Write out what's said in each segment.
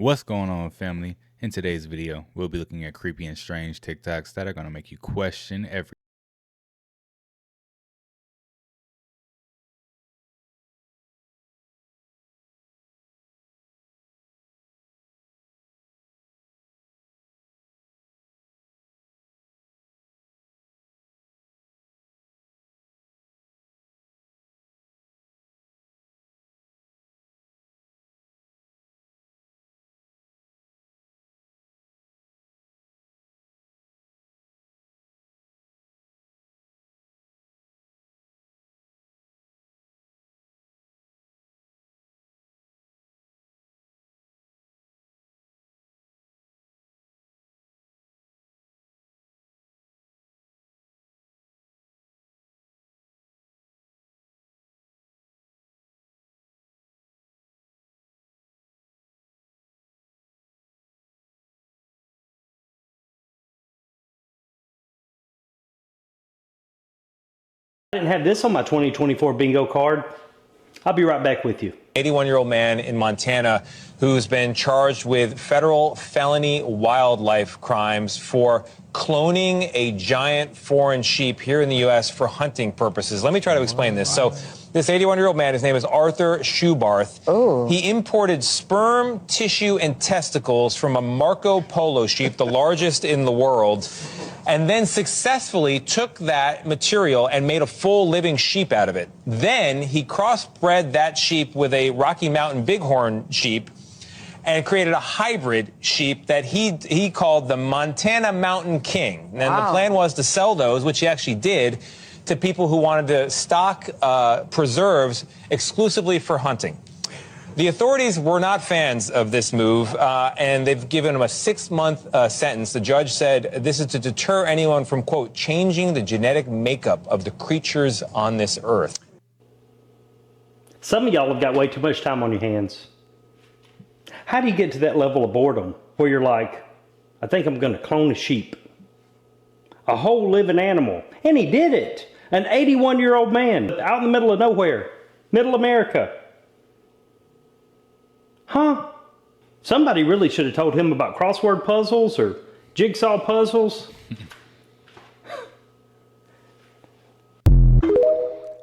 What's going on, family? In today's video, we'll be looking at creepy and strange TikToks that are going to make you question everything. I didn't have this on my 2024 bingo card. I'll be right back with you. 81-year-old man in Montana who's been charged with federal felony wildlife crimes for cloning a giant foreign sheep here in the U.S. for hunting purposes. Let me try to explain this. So this 81-year-old man, his name is Arthur Schubarth. Oh. He imported sperm, tissue, and testicles from a Marco Polo sheep, the largest in the world, and then successfully took that material and made a full living sheep out of it. Then he crossbred that sheep with a Rocky Mountain Bighorn sheep and created a hybrid sheep that he called the Montana Mountain King. And the plan was to sell those, which he actually did, to people who wanted to stock preserves exclusively for hunting. The authorities were not fans of this move, and they've given him a 6-month sentence. The judge said this is to deter anyone from, quote, changing the genetic makeup of the creatures on this earth. Some of y'all have got way too much time on your hands. How do you get to that level of boredom where you're like, I think I'm going to clone a sheep? A whole living animal. And he did it. An 81-year-old man out in the middle of nowhere. Middle America. Huh? Somebody really should have told him about crossword puzzles or jigsaw puzzles.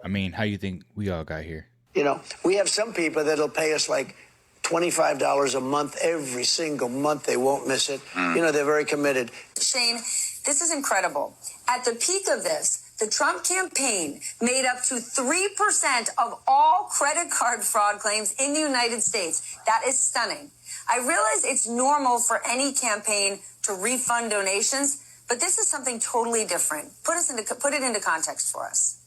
I mean, how you think we all got here? You know, we have some people that'll pay us like $25 a month every single month. They won't miss it. You know, they're very committed. Shane, this is incredible. At the peak of this, the Trump campaign made up to 3% of all credit card fraud claims in the United States. That is stunning. I realize it's normal for any campaign to refund donations, but this is something totally different. Put it into context for us.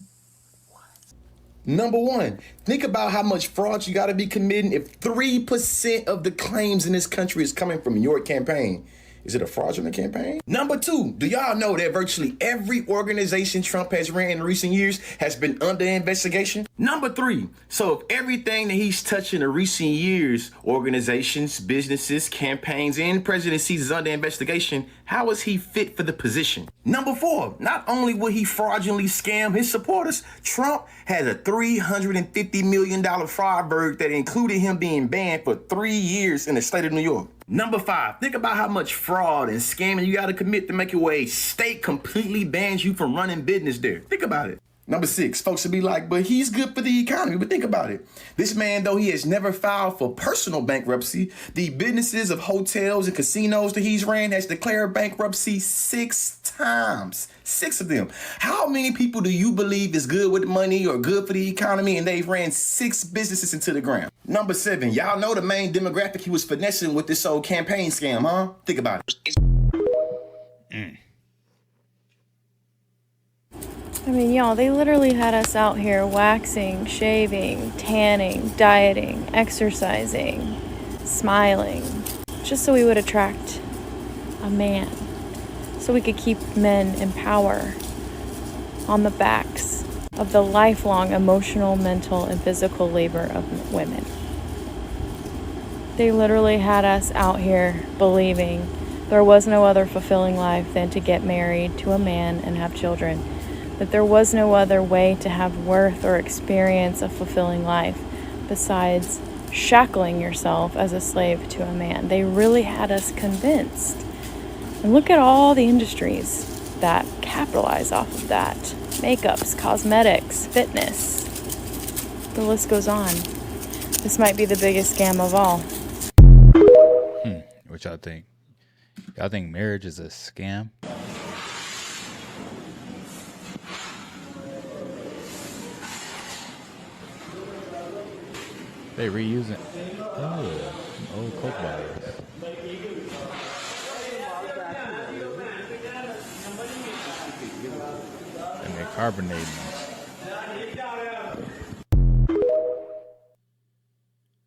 Number one, think about how much fraud you got to be committing if 3% of the claims in this country is coming from your campaign. Is it a fraudulent campaign? Number two, do y'all know that virtually every organization Trump has ran in recent years has been under investigation? Number three, so if everything that he's touched in the recent years, organizations, businesses, campaigns, and presidencies is under investigation, how is he fit for the position? Number four, not only would he fraudulently scam his supporters, Trump has a $350 million fraud verdict that included him being banned for 3 years in the state of New York. Number five, think about how much fraud and scamming you got to commit to make your way. State completely bans you from running business there. Think about it. Number six, folks will be like, but he's good for the economy. But think about it. This man, though he has never filed for personal bankruptcy, the businesses of hotels and casinos that he's ran has declared bankruptcy 6 times. 6 of them. How many people do you believe is good with money or good for the economy and they've ran 6 businesses into the ground? Number 7, y'all know the main demographic he was finessing with this old campaign scam, huh? Think about it. I mean, y'all, they literally had us out here waxing, shaving, tanning, dieting, exercising, smiling, just so we would attract a man, so we could keep men in power on the backs of the lifelong emotional, mental, and physical labor of women. They literally had us out here believing there was no other fulfilling life than to get married to a man and have children. That there was no other way to have worth or experience a fulfilling life besides shackling yourself as a slave to a man. They really had us convinced. And look at all the industries that capitalize off of that. Makeups, cosmetics, fitness. The list goes on. This might be the biggest scam of all. What y'all think? Y'all think marriage is a scam? They reusing old Coke bottles. And they're carbonating them.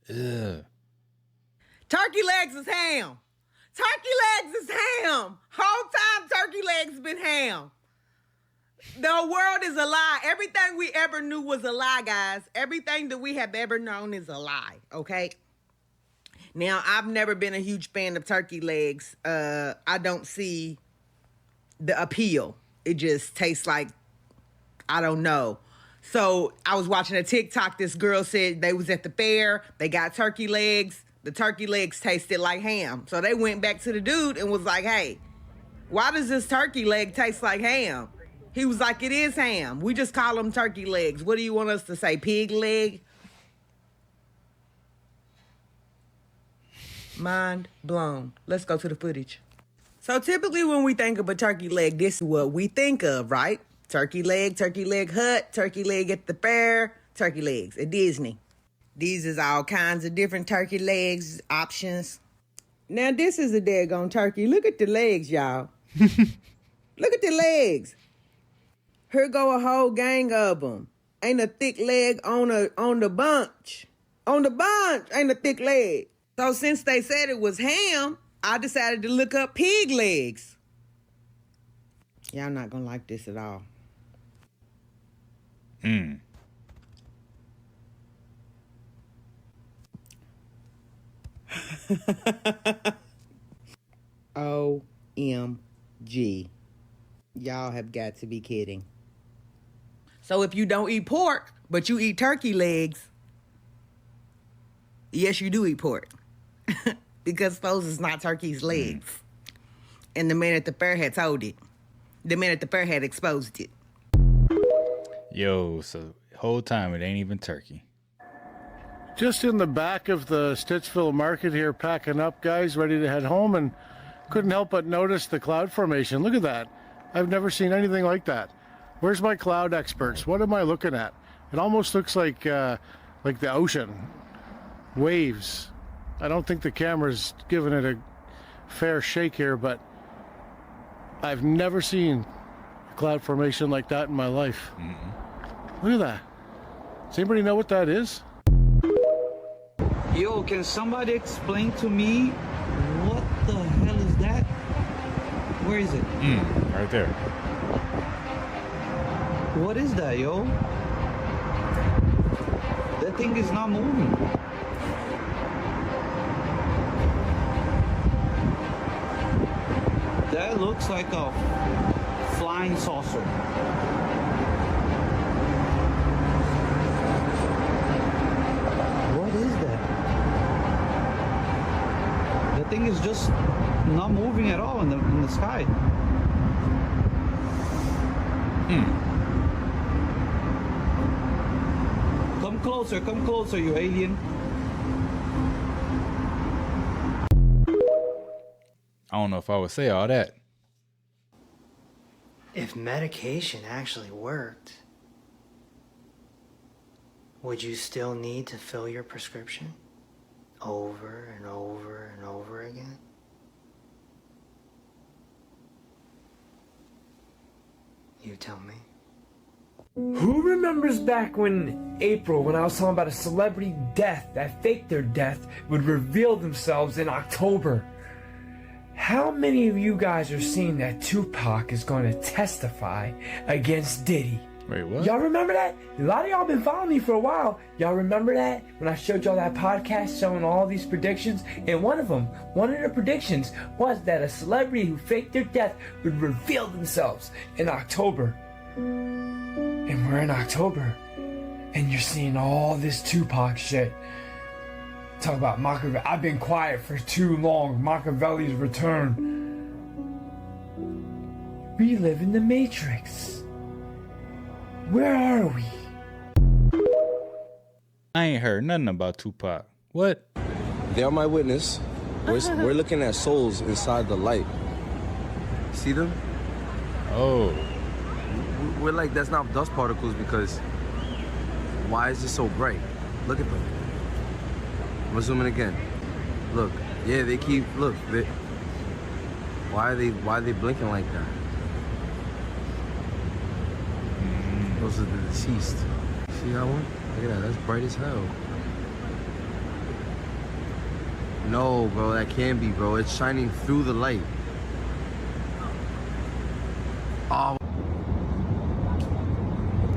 Ugh. Turkey legs is ham. Turkey legs is ham. Whole time turkey legs been ham. The world is a lie. Everything we ever knew was a lie, guys. Everything that we have ever known is a lie, okay? Now, I've never been a huge fan of turkey legs. I don't see the appeal. It just tastes like, I don't know. So I was watching a TikTok. This girl said they was at the fair. They got turkey legs. The turkey legs tasted like ham. So they went back to the dude and was like, hey, why does this turkey leg taste like ham? He was like, it is ham. We just call them turkey legs. What do you want us to say, pig leg? Mind blown. Let's go to the footage. So typically when we think of a turkey leg, this is what we think of, right? Turkey leg hut, turkey leg at the fair, turkey legs at Disney. These is all kinds of different turkey legs options. Now this is a daggone turkey. Look at the legs, y'all. Look at the legs. Here go a whole gang of them. Ain't a thick leg on the bunch. On the bunch ain't a thick leg. So since they said it was ham, I decided to look up pig legs. Y'all not gonna like this at all. OMG. Y'all have got to be kidding. So if you don't eat pork, but you eat turkey legs, yes, you do eat pork. Because those is not turkey's legs. And the man at the fair had told it. The man at the fair had exposed it. Yo, so the whole time it ain't even turkey. Just in the back of the Stittsville market here, packing up, guys, ready to head home, and couldn't help but notice the cloud formation. Look at that. I've never seen anything like that. Where's my cloud experts? What am I looking at? It almost looks like the ocean. Waves. I don't think the camera's giving it a fair shake here, but I've never seen a cloud formation like that in my life. Look at that. Does anybody know what that is? Yo, can somebody explain to me what the hell is that? Where is it? Right there. What is that, yo? That thing is not moving. That looks like a flying saucer. What is that? That thing is just not moving at all in the sky. Come closer, you alien. I don't know if I would say all that. If medication actually worked, would you still need to fill your prescription over and over and over again? You tell me. Who remembers back when April, when I was talking about a celebrity death that faked their death would reveal themselves in October? How many of you guys are seeing that Tupac is going to testify against Diddy? Wait, what? Y'all remember that? A lot of y'all been following me for a while. Y'all remember that? When I showed y'all that podcast showing all these predictions? And one of the predictions was that a celebrity who faked their death would reveal themselves in October. And we're in October. And you're seeing all this Tupac shit. Talk about Machiavelli. I've been quiet for too long. Machiavelli's return. We live in the Matrix. Where are we? I ain't heard nothing about Tupac. What? They are my witness. We're looking at souls inside the light. See them? Oh. We're like, that's not dust particles because why is it so bright? Look at them. I'm zooming again. Look. Yeah, they keep, look. Why are they blinking like that? Those are the deceased. See that one? Look at that, that's bright as hell. No, bro, that can't be, bro. It's shining through the light. Oh.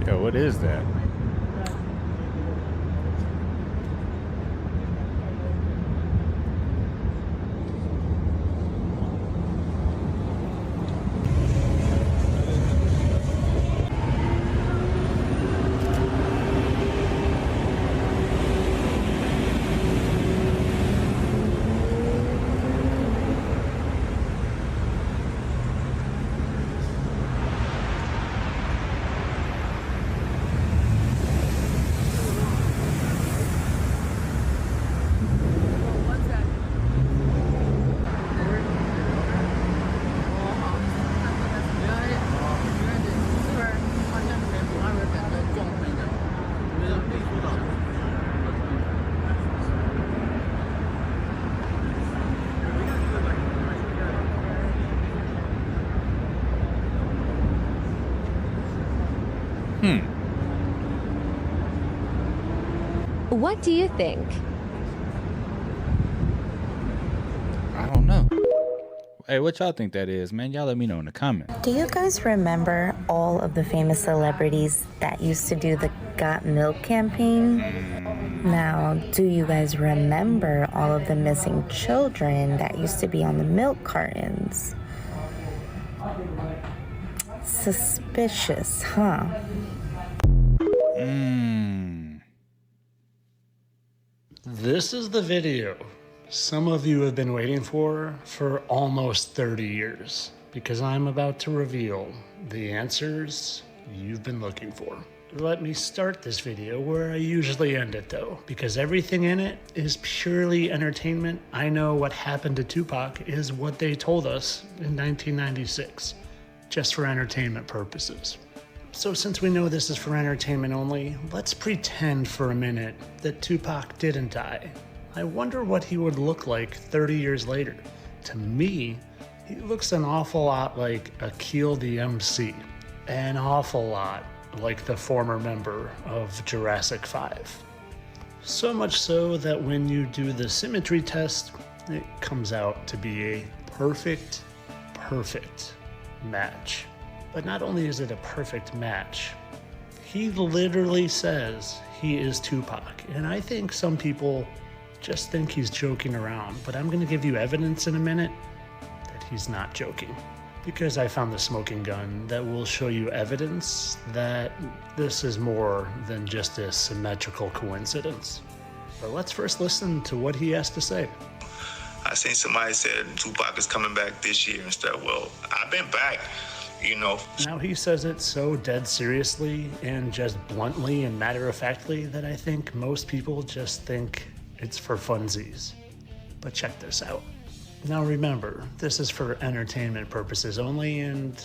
Yo, what is that? What do you think? I don't know. Hey, what y'all think that is, man? Y'all let me know in the comments. Do you guys remember all of the famous celebrities that used to do the Got Milk campaign? Now, do you guys remember all of the missing children that used to be on the milk cartons? Suspicious, huh? This is the video some of you have been waiting for almost 30 years, because I'm about to reveal the answers you've been looking for. Let me start this video where I usually end it though, because everything in it is purely entertainment. I know what happened to Tupac is what they told us in 1996, just for entertainment purposes. So since we know this is for entertainment only, let's pretend for a minute that Tupac didn't die. I wonder what he would look like 30 years later. To me, he looks an awful lot like Akil the MC. An awful lot like the former member of Jurassic 5. So much so that when you do the symmetry test, it comes out to be a perfect match. But not only is it a perfect match, he literally says he is Tupac. And I think some people just think he's joking around, but I'm gonna give you evidence in a minute that he's not joking. Because I found the smoking gun that will show you evidence that this is more than just a symmetrical coincidence. But let's first listen to what he has to say. I seen somebody said Tupac is coming back this year and stuff. Well, I've been back. You know. Now he says it so dead seriously and just bluntly and matter-of-factly that I think most people just think it's for funsies. But check this out. Now remember, this is for entertainment purposes only, and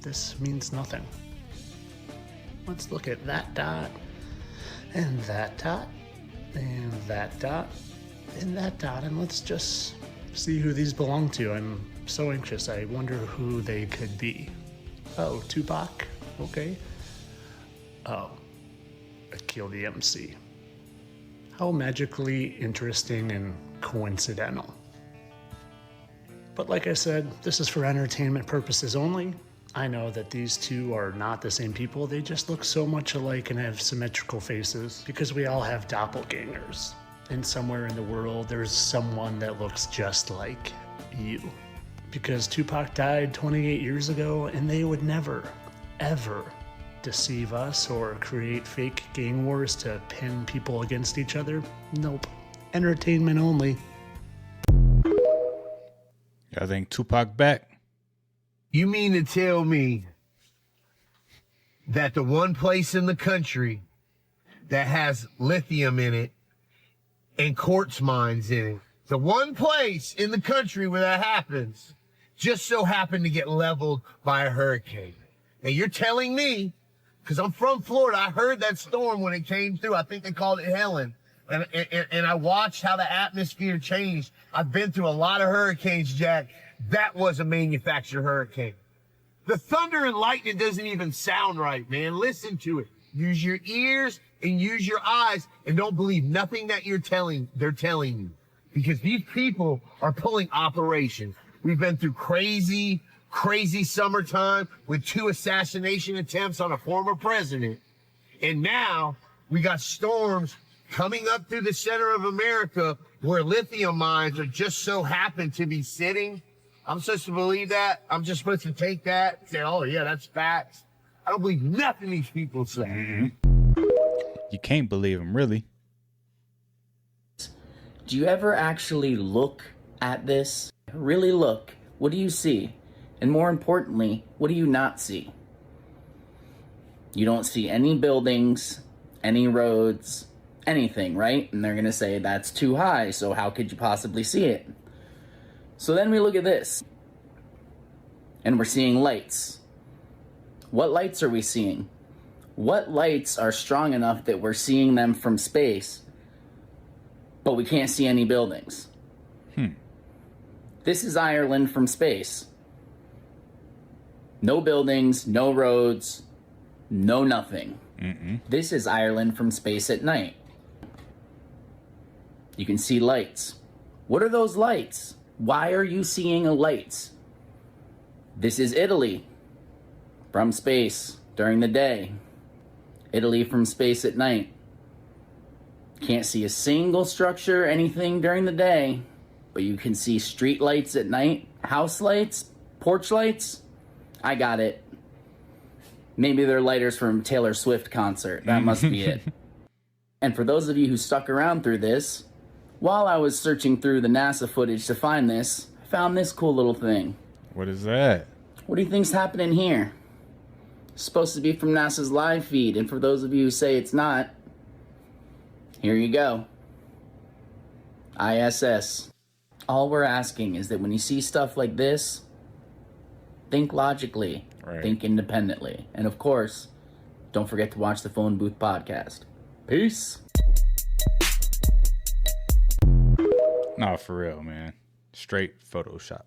this means nothing. Let's look at that dot, and that dot, and that dot, and that dot, and let's just see who these belong to. I'm so anxious, I wonder who they could be. Oh, Tupac? Okay. Oh, Akil the MC. How magically interesting and coincidental. But like I said, this is for entertainment purposes only. I know that these two are not the same people. They just look so much alike and have symmetrical faces because we all have doppelgangers. And somewhere in the world, there's someone that looks just like you. Because Tupac died 28 years ago, and they would never, ever deceive us or create fake gang wars to pin people against each other. Nope. entertainment only. I think Tupac back. You mean to tell me that the one place in the country that has lithium in it and quartz mines in it, the one place in the country where that happens, just so happened to get leveled by a hurricane? And you're telling me, because I'm from Florida, I heard that storm when it came through. I think they called it Helen. And I watched how the atmosphere changed. I've been through a lot of hurricanes, Jack. That was a manufactured hurricane. The thunder and lightning doesn't even sound right, man. Listen to it. Use your ears and use your eyes, and don't believe nothing that they're telling you. Because these people are pulling operations. We've been through crazy summertime with 2 assassination attempts on a former president. And now we got storms coming up through the center of America where lithium mines are just so happen to be sitting. I'm supposed to believe that? I'm just supposed to take that and say, oh yeah, that's facts. I don't believe nothing these people say. Mm-hmm. You can't believe them, really. Do you ever actually look at this? Really look. What do you see? And more importantly, what do you not see? You don't see any buildings, any roads, anything, right? And they're going to say that's too high, so how could you possibly see it? So then we look at this, and we're seeing lights. What lights are we seeing? What lights are strong enough that we're seeing them from space, but we can't see any buildings? This is Ireland from space. No buildings, no roads, no nothing. This is Ireland from space at night. You can see lights. What are those lights? Why are you seeing lights? This is Italy from space during the day. Italy from space at night. Can't see a single structure, anything during the day, but you can see street lights at night, house lights, porch lights. I got it. Maybe they're lighters from Taylor Swift concert. That must be it. And for those of you who stuck around through this, while I was searching through the NASA footage to find this, I found this cool little thing. What is that? What do you think's happening here? It's supposed to be from NASA's live feed, and for those of you who say it's not, here you go. ISS. All we're asking is that when you see stuff like this, think logically, think independently, and of course, don't forget to watch the Phone Booth podcast. Peace. Nah, for real, man. Straight Photoshop.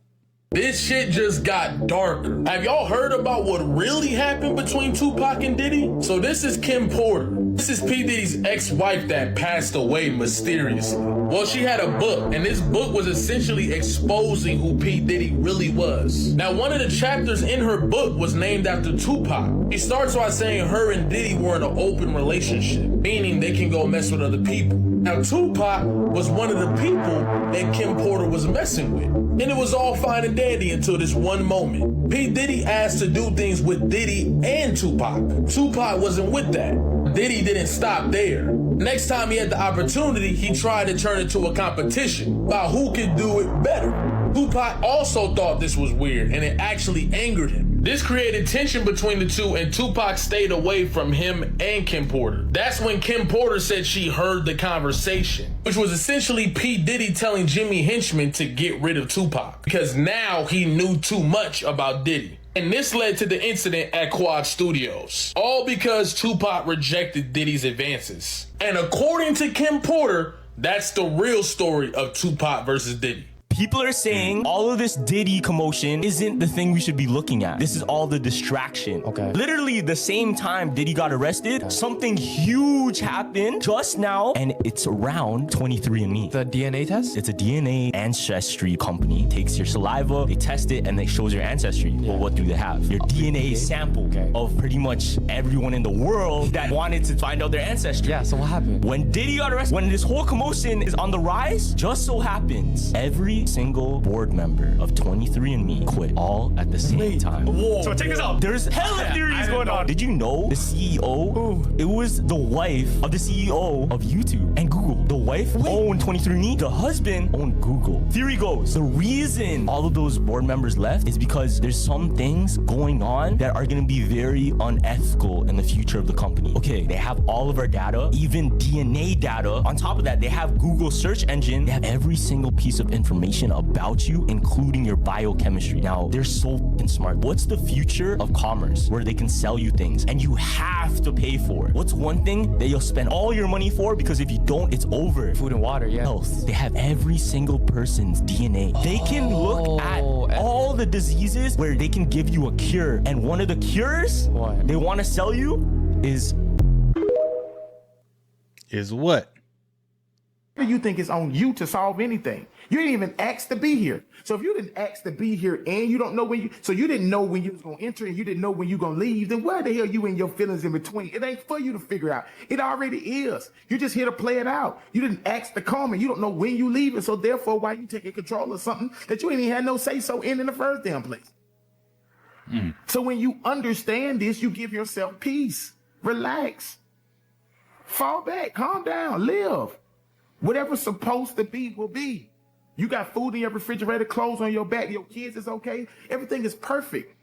This shit just got darker. Have y'all heard about what really happened between Tupac and Diddy? So this is Kim Porter. This is P. Diddy's ex-wife that passed away mysteriously. Well, she had a book, and this book was essentially exposing who P. Diddy really was. Now, one of the chapters in her book was named after Tupac. She starts by saying her and Diddy were in an open relationship, meaning they can go mess with other people. Now, Tupac was one of the people that Kim Porter was messing with. And it was all fine and dandy until this one moment. P. Diddy asked to do things with Diddy and Tupac. Tupac wasn't with that. Diddy didn't stop there. Next time he had the opportunity, he tried to turn it to a competition about who could do it better. Tupac also thought this was weird, and it actually angered him. This created tension between the two, and Tupac stayed away from him and Kim Porter. That's when Kim Porter said she heard the conversation, which was essentially P. Diddy telling Jimmy Henchman to get rid of Tupac, because now he knew too much about Diddy. And this led to the incident at Quad Studios, all because Tupac rejected Diddy's advances. And according to Kim Porter, that's the real story of Tupac versus Diddy. People are saying all of this Diddy commotion isn't the thing we should be looking at. This is all the distraction. Okay. Literally the same time Diddy got arrested, something huge happened just now, and it's around 23andMe. The DNA test? It's a DNA ancestry company. Takes your saliva, they test it, and it shows your ancestry. Yeah. Well, what do they have? Your DNA sample of pretty much everyone in the world that wanted to find out their ancestry. Yeah, so what happened? When Diddy got arrested, when this whole commotion is on the rise, just so happens every every single board member of 23andMe quit all at the same time. Whoa, so check this out. There's hella theories going on. Did you know the CEO? It was the wife of the CEO of YouTube and Google. The wife owned 23andMe. The husband owned Google. Theory goes, the reason all of those board members left is because there's some things going on that are going to be very unethical in the future of the company. Okay, they have all of our data, even DNA data. On top of that, they have Google search engine. They have every single piece of information about you, including your biochemistry. Now, they're so fucking smart. What's the future of commerce where they can sell you things and you have to pay for it? What's one thing that you'll spend all your money for because if you don't, it's over? Food and water, yeah. Health. They have every single person's DNA. They can look at all the diseases where they can give you a cure. And one of the cures they want to sell you is what? You think it's on you to solve anything. You didn't even ask to be here. So if you didn't ask to be here and you don't know when you didn't know when you was going to enter and you didn't know when you going to leave, then where the hell you and your feelings in between? It ain't for you to figure out. It already is. You're just here to play it out. You didn't ask to come and you don't know when you leaving. So therefore, why you taking control of something that you ain't even had no say so in the first damn place? So when you understand this, you give yourself peace, relax, fall back, calm down, live. Whatever's supposed to be will be. You got food in your refrigerator, clothes on your back, your kids is okay. Everything is perfect.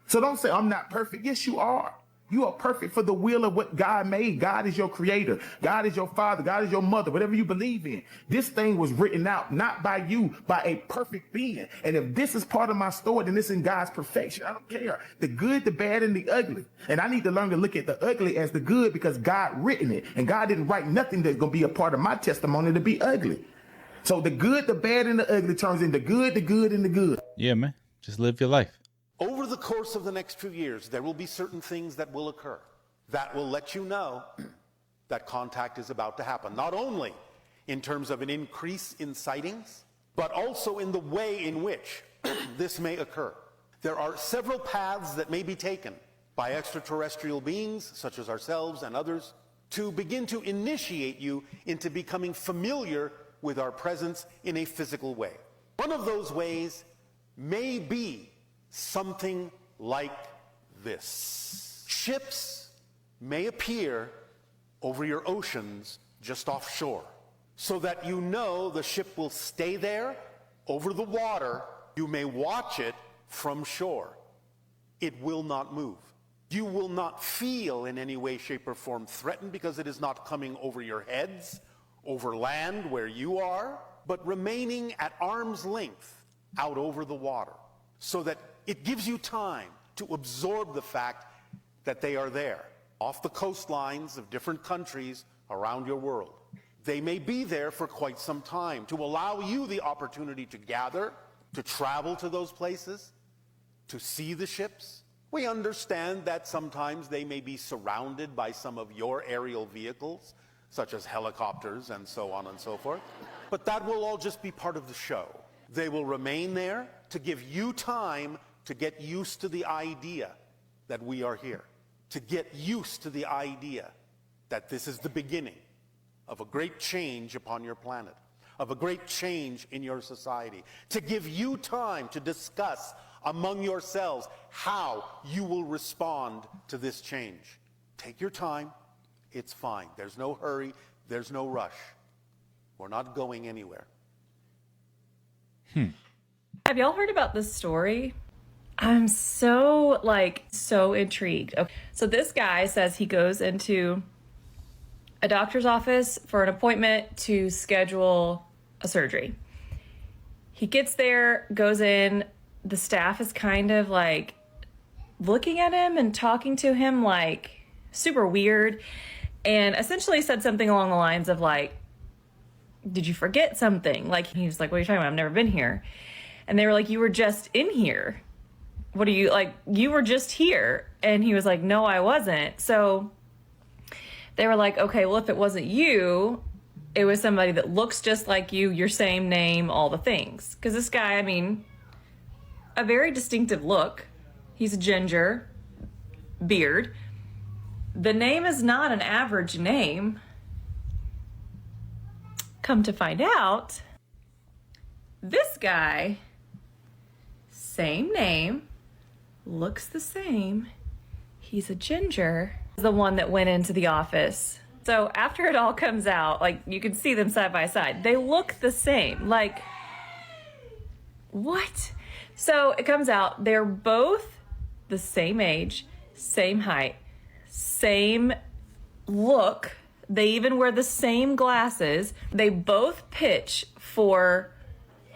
So don't say, I'm not perfect. Yes, you are. You are perfect for the will of what God made. God is your creator. God is your father. God is your mother, whatever you believe in. This thing was written out, not by you, by a perfect being. And if this is part of my story, then it's in God's perfection. I don't care. The good, the bad, and the ugly. And I need to learn to look at the ugly as the good because God written it. And God didn't write nothing that's going to be a part of my testimony to be ugly. So the good, the bad, and the ugly turns into good, the good, and the good. Yeah, man. Just live your life. Over the course of the next few years, there will be certain things that will occur that will let you know that contact is about to happen. Not only in terms of an increase in sightings, but also in the way in which this may occur. There are several paths that may be taken by extraterrestrial beings, such as ourselves and others, to begin to initiate you into becoming familiar with our presence in a physical way. One of those ways may be something like this. Ships may appear over your oceans just offshore, so that you know the ship will stay there over the water. You may watch it from shore. It will not move. You will not feel in any way, shape, or form threatened because it is not coming over your heads, over land where you are, but remaining at arm's length out over the water, so that it gives you time to absorb the fact that they are there, off the coastlines of different countries around your world. They may be there for quite some time to allow you the opportunity to gather, to travel to those places, to see the ships. We understand that sometimes they may be surrounded by some of your aerial vehicles, such as helicopters and so on and so forth. But that will all just be part of the show. They will remain there to give you time to get used to the idea that we are here, to get used to the idea that this is the beginning of a great change upon your planet, of a great change in your society, to give you time to discuss among yourselves how you will respond to this change. Take your time. It's fine. There's no hurry. There's no rush. We're not going anywhere. Have y'all heard about this story? I'm so intrigued. Okay. So this guy says he goes into a doctor's office for an appointment to schedule a surgery. He gets there, goes in, the staff is kind of like looking at him and talking to him like super weird, and essentially said something along the lines of like, did you forget something? Like, he was like, what are you talking about? I've never been here. And they were like, you were just in here. What are you, like, you were just here. And he was like, no, I wasn't. So they were like, okay, well, if it wasn't you, it was somebody that looks just like you, your same name, all the things. Because this guy, I mean, a very distinctive look. He's a ginger, beard. The name is not an average name. Come to find out, This guy, same name, looks the same. He's a ginger. The one that went into the office. So after it all comes out, like you can see them side by side. They look the same. Like, what? So it comes out, they're both the same age, same height, same look. They even wear the same glasses. They both pitch for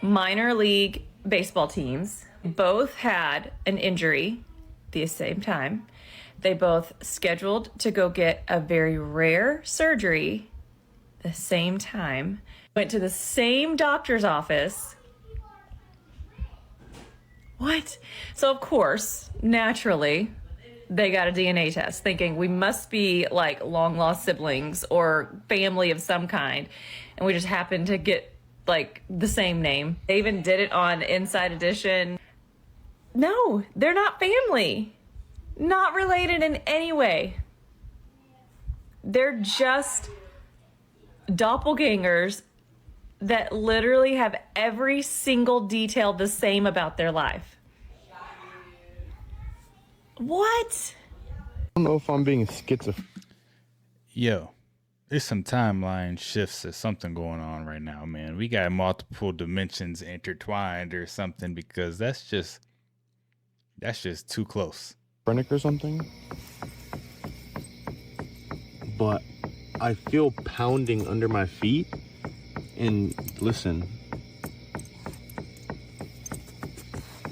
minor league baseball teams. Both had an injury at the same time. They both scheduled to go get a very rare surgery the same time. Went to the same doctor's office. What? So of course, naturally, they got a DNA test thinking we must be like long lost siblings or family of some kind. And we just happened to get like the same name. They even did it on Inside Edition. No, they're not family. Not related in any way. They're just doppelgangers that literally have every single detail the same about their life. What? I don't know if I'm being schizophrenic. Yo, there's some timeline shifts or something going on right now, man. We got multiple dimensions intertwined or something, because that's just too close. Or something. But I feel pounding under my feet. And listen.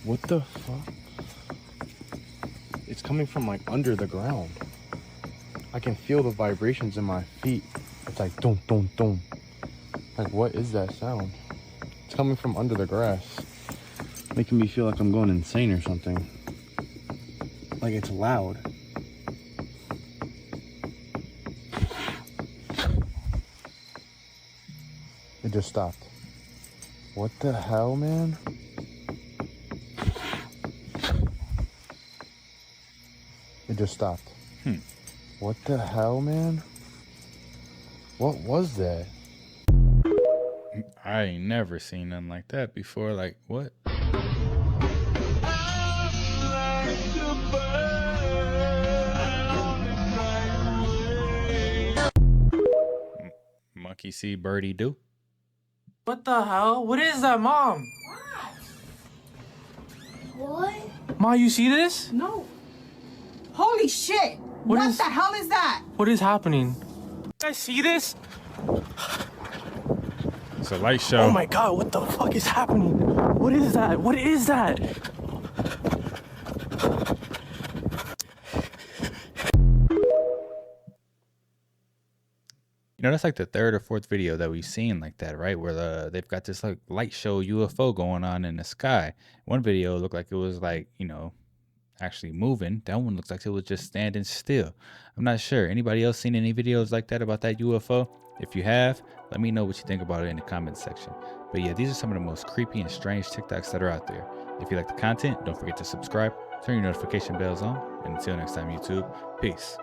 What the fuck? It's coming from like under the ground. I can feel the vibrations in my feet. It's like dum dum dum. Like, what is that sound? It's coming from under the grass. Making me feel like I'm going insane or something. Like, it's loud. It just stopped. What the hell, man? It just stopped. What the hell, man? What was that? I ain't never seen nothing like that before. Like, what? Monkey see, birdie do. What the hell? What is that, Mom? What? Ma, you see this? No. Holy shit! What the hell is that? What is happening? You guys see this? It's a light show. Oh my god, what the fuck is happening? What is that? What is that? You know, that's like the third or fourth video that we've seen like that, right? Where they've got this like light show UFO going on in the sky. One video looked like it was like, you know, actually moving. That one looks like it was just standing still. I'm not sure. Anybody else seen any videos like that about that UFO? If you have, let me know what you think about it in the comments section. But yeah, these are some of the most creepy and strange TikToks that are out there. If you like the content, don't forget to subscribe, turn your notification bells on, and until next time, YouTube, peace.